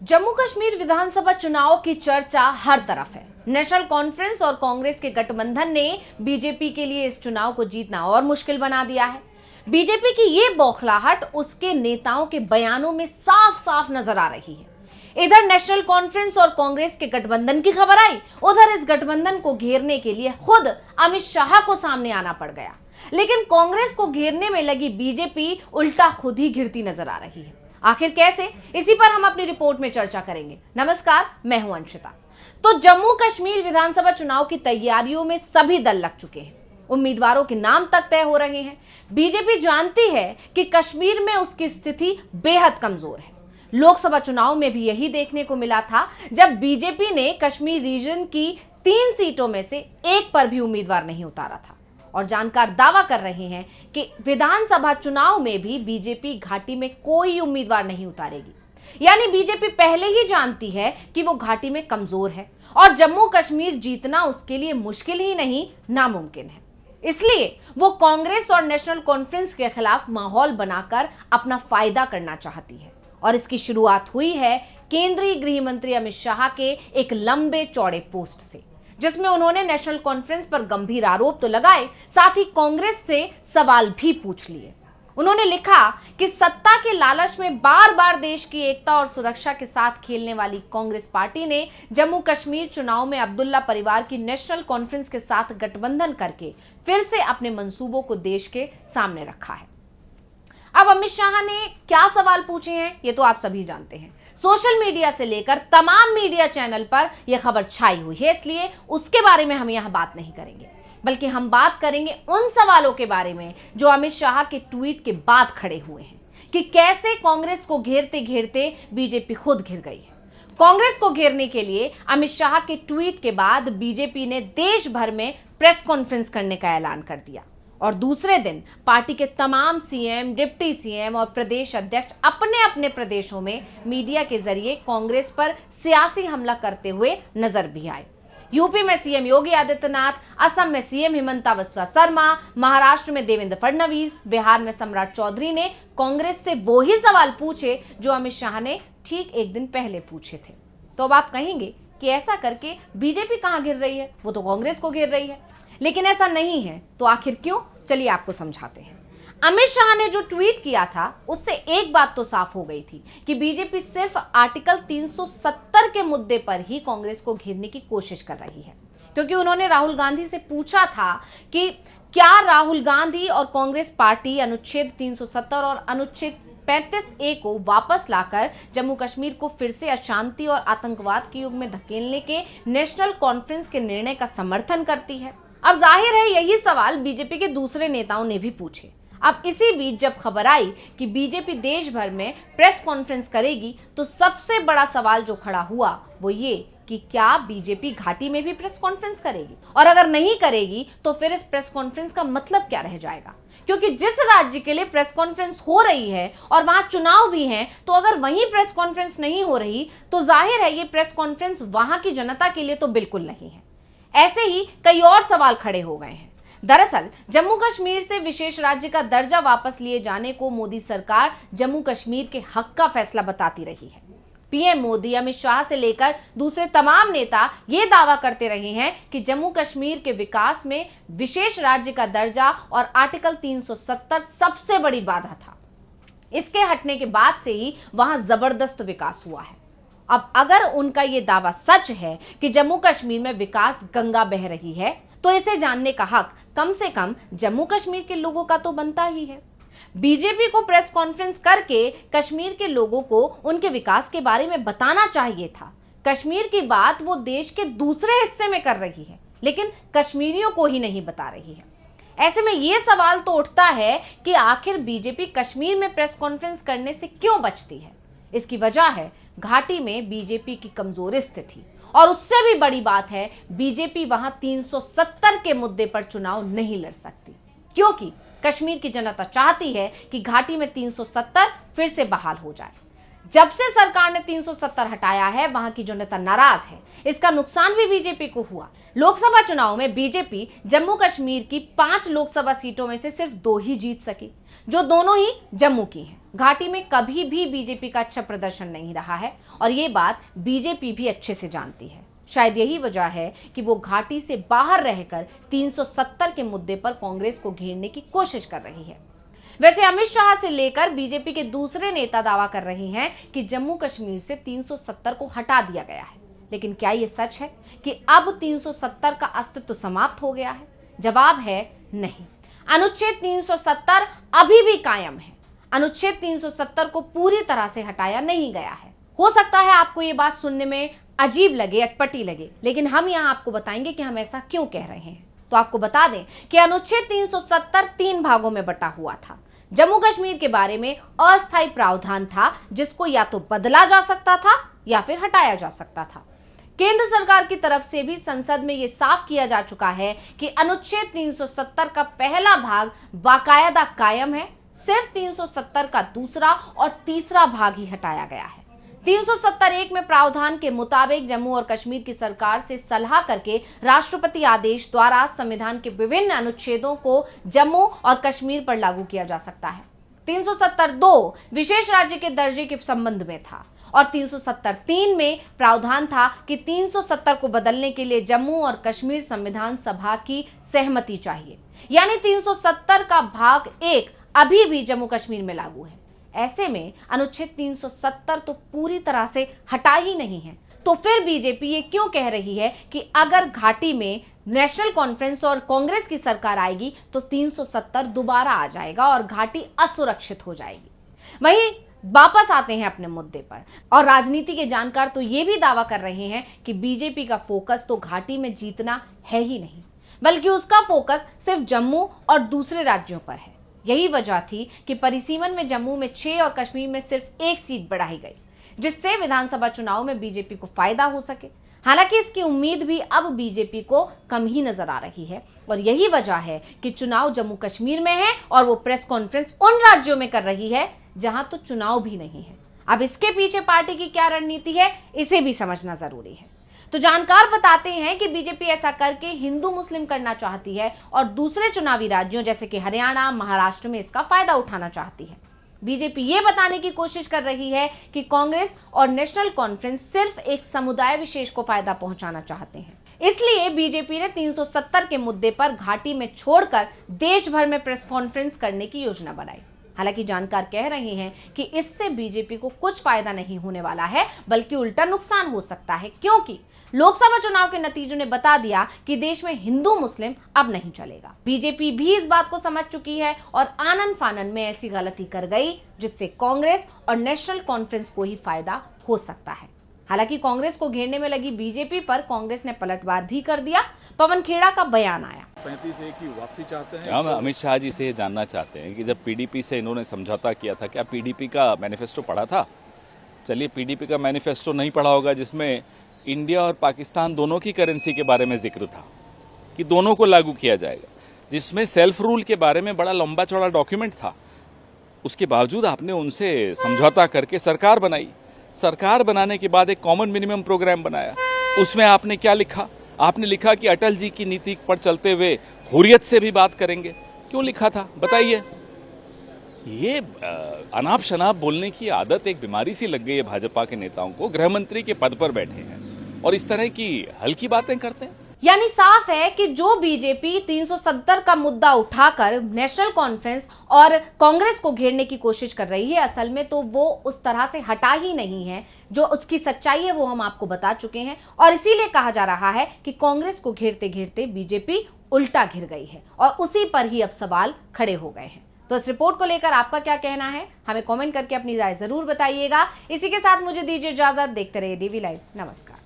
जम्मू कश्मीर विधानसभा चुनाव की चर्चा हर तरफ है। नेशनल कॉन्फ्रेंस और कांग्रेस के गठबंधन ने बीजेपी के लिए इस चुनाव को जीतना और मुश्किल बना दिया है। बीजेपी की ये बौखलाहट उसके नेताओं के बयानों में साफ साफ नजर आ रही है। इधर नेशनल कॉन्फ्रेंस और कांग्रेस के गठबंधन की खबर आई, उधर इस गठबंधन को घेरने के लिए खुद अमित शाह को सामने आना पड़ गया। लेकिन कांग्रेस को घेरने में लगी बीजेपी उल्टा खुद ही घिरती नजर आ रही है। आखिर कैसे, इसी पर हम अपनी रिपोर्ट में चर्चा करेंगे। नमस्कार, मैं हूं अंशिता। तो जम्मू कश्मीर विधानसभा चुनाव की तैयारियों में सभी दल लग चुके हैं। उम्मीदवारों के नाम तक तय हो रहे हैं। बीजेपी जानती है कि कश्मीर में उसकी स्थिति बेहद कमजोर है। लोकसभा चुनाव में भी यही देखने को मिला था, जब बीजेपी ने कश्मीर रीजन की 3 सीटों में से एक पर भी उम्मीदवार नहीं उतारा था। और जानकार दावा कर रहे हैं कि विधानसभा चुनाव में भी बीजेपी घाटी में कोई उम्मीदवार नहीं उतारेगी। यानी बीजेपी पहले ही जानती है कि वो घाटी में कमजोर है और जम्मू कश्मीर जीतना उसके लिए मुश्किल ही नहीं, नामुमकिन है। इसलिए वो कांग्रेस और नेशनल कॉन्फ्रेंस के खिलाफ माहौल बनाकर अपना फायदा करना चाहती है। और इसकी शुरुआत हुई है केंद्रीय गृह मंत्री अमित शाह के एक लंबे चौड़े पोस्ट से, जिसमें उन्होंने नेशनल कॉन्फ्रेंस पर गंभीर आरोप तो लगाए, साथ ही कांग्रेस से सवाल भी पूछ लिए। उन्होंने लिखा कि सत्ता के लालच में बार बार देश की एकता और सुरक्षा के साथ खेलने वाली कांग्रेस पार्टी ने जम्मू कश्मीर चुनाव में अब्दुल्ला परिवार की नेशनल कॉन्फ्रेंस के साथ गठबंधन करके फिर से अपने मंसूबों को देश के सामने रखा है। अब अमित शाह ने क्या सवाल पूछे हैं, ये तो आप सभी जानते हैं। सोशल मीडिया से लेकर तमाम मीडिया चैनल पर यह खबर छाई हुई है, इसलिए उसके बारे में हम यहाँ बात नहीं करेंगे, बल्कि हम बात करेंगे उन सवालों के बारे में जो अमित शाह के ट्वीट के बाद खड़े हुए हैं कि कैसे कांग्रेस को घेरते घेरते बीजेपी खुद घिर गई है। कांग्रेस को घेरने के लिए अमित शाह के ट्वीट के बाद बीजेपी ने देश भर में प्रेस कॉन्फ्रेंस करने का ऐलान कर दिया और दूसरे दिन पार्टी के तमाम सीएम, डिप्टी सीएम और प्रदेश अध्यक्ष अपने अपने प्रदेशों में मीडिया के जरिए कांग्रेस पर सियासी हमला करते हुए नजर भी आए। यूपी में सीएम योगी आदित्यनाथ, असम में सीएम हिमंता बिस्वा शर्मा, महाराष्ट्र में देवेंद्र फडणवीस, बिहार में सम्राट चौधरी ने कांग्रेस से वो ही सवाल पूछे जो अमित शाह ने ठीक एक दिन पहले पूछे थे। तो अब आप कहेंगे कि ऐसा करके बीजेपी कहां घिर रही है, वो तो कांग्रेस को घेर रही है। लेकिन ऐसा नहीं है, तो आखिर क्यों, चलिए आपको समझाते हैं। अमित शाह ने जो ट्वीट किया था उससे एक बात तो साफ हो गई थी कि बीजेपी सिर्फ आर्टिकल 370 के मुद्दे पर ही कांग्रेस को घेरने की कोशिश कर रही है, क्योंकि उन्होंने राहुल गांधी से पूछा था कि क्या राहुल गांधी और कांग्रेस पार्टी अनुच्छेद 370 और अनुच्छेद 35A को वापस लाकर जम्मू कश्मीर को फिर से अशांति और आतंकवाद के युग में धकेलने के नेशनल कॉन्फ्रेंस के निर्णय का समर्थन करती है। अब जाहिर है यही सवाल बीजेपी के दूसरे नेताओं ने भी पूछे। अब इसी बीच जब खबर आई कि बीजेपी देश भर में प्रेस कॉन्फ्रेंस करेगी, तो सबसे बड़ा सवाल जो खड़ा हुआ वो ये कि क्या बीजेपी घाटी में भी प्रेस कॉन्फ्रेंस करेगी, और अगर नहीं करेगी तो फिर इस प्रेस कॉन्फ्रेंस का मतलब क्या रह जाएगा। क्योंकि जिस राज्य के लिए प्रेस कॉन्फ्रेंस हो रही है और वहां चुनाव भी हैं, तो अगर वहीं प्रेस कॉन्फ्रेंस नहीं हो रही तो जाहिर है ये प्रेस कॉन्फ्रेंस वहां की जनता के लिए तो बिल्कुल नहीं है। ऐसे ही कई और सवाल खड़े हो गए हैं। दरअसल जम्मू कश्मीर से विशेष राज्य का दर्जा वापस लिए जाने को मोदी सरकार जम्मू कश्मीर के हक का फैसला बताती रही है। पीएम मोदी, अमित शाह से लेकर दूसरे तमाम नेता ये दावा करते रहे हैं कि जम्मू कश्मीर के विकास में विशेष राज्य का दर्जा और आर्टिकल 370 सबसे बड़ी बाधा था। इसके हटने के बाद से ही वहां जबरदस्त विकास हुआ है। अब अगर उनका ये दावा सच है कि जम्मू कश्मीर में विकास गंगा बह रही है, तो इसे जानने का हक कम से कम जम्मू कश्मीर के लोगों का तो बनता ही है। बीजेपी को प्रेस कॉन्फ्रेंस करके कश्मीर के लोगों को उनके विकास के बारे में बताना चाहिए था। कश्मीर की बात वो देश के दूसरे हिस्से में कर रही है, लेकिन कश्मीरियों को ही नहीं बता रही है। ऐसे में ये सवाल तो उठता है कि आखिर बीजेपी कश्मीर में प्रेस कॉन्फ्रेंस करने से क्यों बचती है। इसकी वजह है घाटी में बीजेपी की कमजोर स्थिति, और उससे भी बड़ी बात है बीजेपी वहां 370 के मुद्दे पर चुनाव नहीं लड़ सकती, क्योंकि कश्मीर की जनता चाहती है कि घाटी में 370 फिर से बहाल हो जाए। जब से सरकार ने 370 हटाया है, वहां की जनता नाराज है। इसका नुकसान भी बीजेपी को हुआ। लोकसभा चुनाव में बीजेपी जम्मू कश्मीर की 5 लोकसभा सीटों में से सिर्फ 2 ही जीत सकी, जो दोनों ही जम्मू की हैं। घाटी में कभी भी बीजेपी का अच्छा प्रदर्शन नहीं रहा है और ये बात बीजेपी भी अच्छे से जानती है। शायद यही वजह है कि वो घाटी से बाहर रहकर 370 के मुद्दे पर कांग्रेस को घेरने की कोशिश कर रही है। वैसे अमित शाह से लेकर बीजेपी के दूसरे नेता दावा कर रहे हैं कि जम्मू कश्मीर से 370 को हटा दिया गया है, लेकिन क्या ये सच है कि अब 370 का अस्तित्व समाप्त हो गया है? जवाब है नहीं। अनुच्छेद 370 अभी भी कायम है। अनुच्छेद 370 को पूरी तरह से हटाया नहीं गया है। हो सकता है आपको ये बात सुनने में अजीब लगे, अटपटी लगे, लेकिन हम यहाँ आपको बताएंगे कि हम ऐसा क्यों कह रहे हैं। तो आपको बता दें कि अनुच्छेद 370 3 भागों में बटा हुआ था। जम्मू कश्मीर के बारे में अस्थायी प्रावधान था, जिसको या तो बदला जा सकता था या फिर हटाया जा सकता था। केंद्र सरकार की तरफ से भी संसद में यह साफ किया जा चुका है कि अनुच्छेद 370 का पहला भाग बाकायदा कायम है, सिर्फ 370 का दूसरा और तीसरा भाग ही हटाया गया है। 370(1) में प्रावधान के मुताबिक जम्मू और कश्मीर की सरकार से सलाह करके राष्ट्रपति आदेश द्वारा संविधान के विभिन्न अनुच्छेदों को जम्मू और कश्मीर पर लागू किया जा सकता है। 370(2) विशेष राज्य के दर्जे के संबंध में था और 370(3) में प्रावधान था कि 370 को बदलने के लिए जम्मू और कश्मीर संविधान सभा की सहमति चाहिए। यानी 370 का भाग 1 अभी भी जम्मू कश्मीर में लागू है। ऐसे में अनुच्छेद 370 तो पूरी तरह से हटा ही नहीं है। तो फिर बीजेपी ये क्यों कह रही है कि अगर घाटी में नेशनल कॉन्फ्रेंस और कांग्रेस की सरकार आएगी तो 370 दोबारा आ जाएगा और घाटी असुरक्षित हो जाएगी। वहीं वापस आते हैं अपने मुद्दे पर, और राजनीति के जानकार तो ये भी दावा कर रहे हैं कि बीजेपी का फोकस तो घाटी में जीतना है ही नहीं, बल्कि उसका फोकस सिर्फ जम्मू और दूसरे राज्यों पर है। यही वजह थी कि परिसीमन में जम्मू में 6 और कश्मीर में सिर्फ 1 सीट बढ़ाई गई, जिससे विधानसभा चुनाव में बीजेपी को फायदा हो सके। हालांकि इसकी उम्मीद भी अब बीजेपी को कम ही नजर आ रही है और यही वजह है कि चुनाव जम्मू कश्मीर में है और वो प्रेस कॉन्फ्रेंस उन राज्यों में कर रही है जहां तो चुनाव भी नहीं है। अब इसके पीछे पार्टी की क्या रणनीति है, इसे भी समझना जरूरी है। तो जानकार बताते हैं कि बीजेपी ऐसा करके हिंदू मुस्लिम करना चाहती है और दूसरे चुनावी राज्यों जैसे कि हरियाणा, महाराष्ट्र में इसका फायदा उठाना चाहती है। बीजेपी ये बताने की कोशिश कर रही है कि कांग्रेस और नेशनल कॉन्फ्रेंस सिर्फ एक समुदाय विशेष को फायदा पहुंचाना चाहते हैं। इसलिए बीजेपी ने 370 के मुद्दे पर घाटी में छोड़कर देश भर में प्रेस कॉन्फ्रेंस करने की योजना बनाई। हालांकि जानकार कह रहे हैं कि इससे बीजेपी को कुछ फायदा नहीं होने वाला है, बल्कि उल्टा नुकसान हो सकता है, क्योंकि लोकसभा चुनाव के नतीजों ने बता दिया कि देश में हिंदू मुस्लिम अब नहीं चलेगा। बीजेपी भी इस बात को समझ चुकी है और आनन फानन में ऐसी गलती कर गई जिससे कांग्रेस और नेशनल कॉन्फ्रेंस को ही फायदा हो सकता है। हालांकि कांग्रेस को घेरने में लगी बीजेपी पर कांग्रेस ने पलटवार भी कर दिया। पवन खेड़ा का बयान आया। 35 की वापसी चाहते हैं। हम अमित शाह जी से जानना चाहते हैं कि जब पीडीपी से इन्होंने समझौता किया था, क्या पीडीपी का मैनिफेस्टो पढ़ा था? चलिए, पीडीपी का मैनिफेस्टो नहीं पढ़ा होगा, जिसमें इंडिया और पाकिस्तान दोनों की करेंसी के बारे में जिक्र था कि दोनों को लागू किया जाएगा, जिसमें सेल्फ रूल के बारे में बड़ा लंबा चौड़ा डॉक्यूमेंट था। उसके बावजूद आपने उनसे समझौता करके सरकार बनाई। सरकार बनाने के बाद एक कॉमन मिनिमम प्रोग्राम बनाया। उसमें आपने क्या लिखा? आपने लिखा कि अटल जी की नीति पर चलते हुए हुर्रियत से भी बात करेंगे। क्यों लिखा था बताइए? ये अनाप शनाप बोलने की आदत एक बीमारी सी लग गई है भाजपा के नेताओं को। गृह मंत्री के पद पर बैठे हैं और इस तरह की हल्की बातें करते हैं। यानी साफ है कि जो बीजेपी 370 का मुद्दा उठाकर नेशनल कॉन्फ्रेंस और कांग्रेस को घेरने की कोशिश कर रही है, असल में तो वो उस तरह से हटा ही नहीं है। जो उसकी सच्चाई है वो हम आपको बता चुके हैं और इसीलिए कहा जा रहा है कि कांग्रेस को घेरते घेरते बीजेपी उल्टा घिर गई है और उसी पर ही अब सवाल खड़े हो गए हैं। तो इस रिपोर्ट को लेकर आपका क्या कहना है, हमें कमेंट करके अपनी राय जरूर बताइएगा। इसी के साथ मुझे दीजिए इजाजत। देखते रहिए डीवी लाइव। नमस्कार।